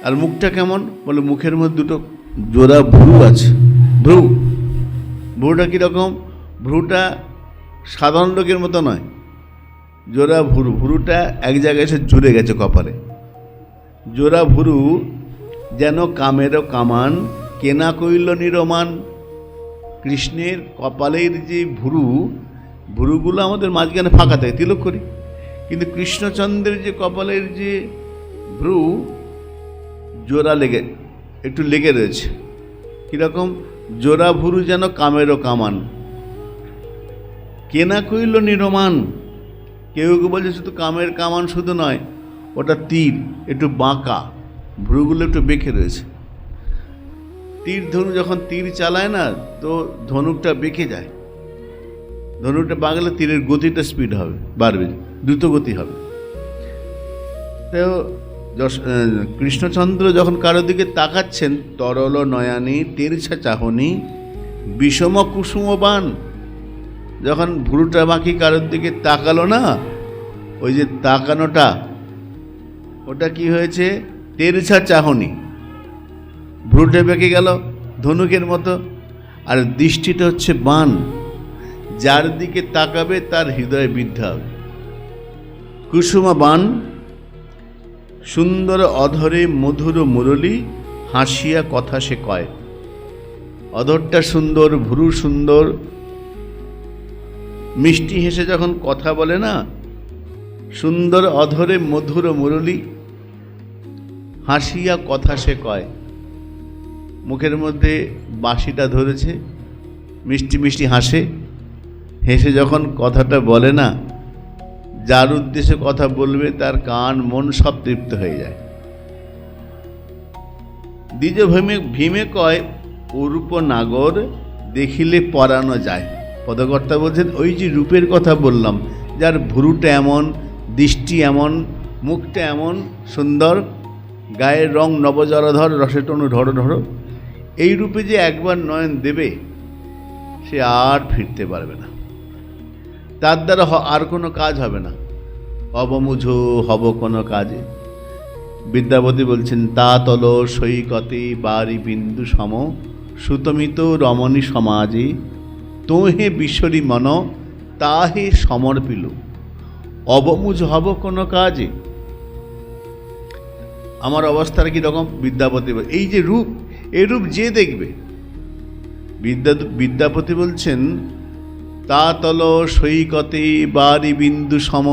আর মুখটা কেমন? বলে মুখের মধ্যে দুটো জোড়া ভ্রু আছে। ভ্রুটা কীরকম? ভ্রুটা সাধারণ লোকের মতো নয়, জোড়া ভ্রুটা এক জায়গায় এসে জুড়ে গেছে কপালে। জোড়া ভ্রু যেন কামেরও কামান, কেনা কইল নিরমান। কৃষ্ণের কপালের যে ভ্রুগুলো আমাদের মাঝখানে ফাঁকা থাকে, তিলক করি, কিন্তু কৃষ্ণচন্দ্রের যে কপালের যে ভ্রু জোড়া একটু লেগে রয়েছে। কীরকম? জোড়া ভ্রু যেন কামেরও কামান, কেনা কইল নিরমান। কেউ কেউ বলছে শুধু কামের কামান শুধু নয়, ওটা তীর, একটু বাঁকা, ভ্রুগুলো একটু বেঁকে রয়েছে। তীর ধনু যখন তীর চালায় না, তো ধনুকটা বেঁকে যায়। ধনুকটা বাঁকলে তীরের গতিটা স্পিড হবে, বাড়বে, দ্রুত গতি হবে। তো কৃষ্ণচন্দ্র যখন কারোর দিকে তাকাচ্ছেন, তরল নয়ানি তেরছা চাহনি বিষম কুসুমবান। যখন ভ্রুটা বাঁকি কারোর দিকে তাকালো না, ওই যে তাকানোটা, ওটা কি হয়েছে? তেরছা চাহনি, ভ্রুটা বেঁকে গেল ধনুকের মতো। আর দৃষ্টিটা হচ্ছে বান, যার দিকে তাকাবে তার হৃদয়ে বিদ্ধ হবে। কুসুমা বান, সুন্দর অধরে মধুর মুরলী, হাসিয়া কথা সে কয়। অধরটা সুন্দর, ভ্রু সুন্দর, মিষ্টি হেসে যখন কথা বলে না, সুন্দর অধরে মধুর মুরলী, হাসিয়া কথা সে কয়। মুখের মধ্যে বাঁশিটা ধরেছে, মিষ্টি মিষ্টি হেসে যখন কথাটা বলে না, যার উদ্দেশ্যে কথা বলবে তার কান মন সব তৃপ্ত হয়ে যায়। দ্বিজ ভীমে কয় অরূপ নাগর, দেখিলে পরানো যায়। পদকর্তা বলছেন ওই যে রূপের কথা বললাম, যার ভ্রুটা এমন, দৃষ্টি এমন, মুখটা এমন সুন্দর, গায়ের রং নবজলধর, রসে টনু ঢড়ো ঢড়ো, এই রূপে যে একবার নয়ন দেবে, সে আর ফিরতে পারবে না। তার দ্বারা আর কোনো কাজ হবে না, অবমুঝো হব কোনো কাজে। বিদ্যাপতি বলছেন তা তল সৈকতে বারি বিন্দু সম, সুতমিত রমণী সমাজে, তোহে বিশ্বরী মন তাহে সমর্পিল, অবমুঝ হব কোনো কাজে। আমার অবস্থাটা কীরকম? বিদ্যাপতি এই যে রূপ, এই রূপ যে দেখবে, বিদ্যাপতি বলছেন তা তল সৈকতে বারি বিন্দু সম,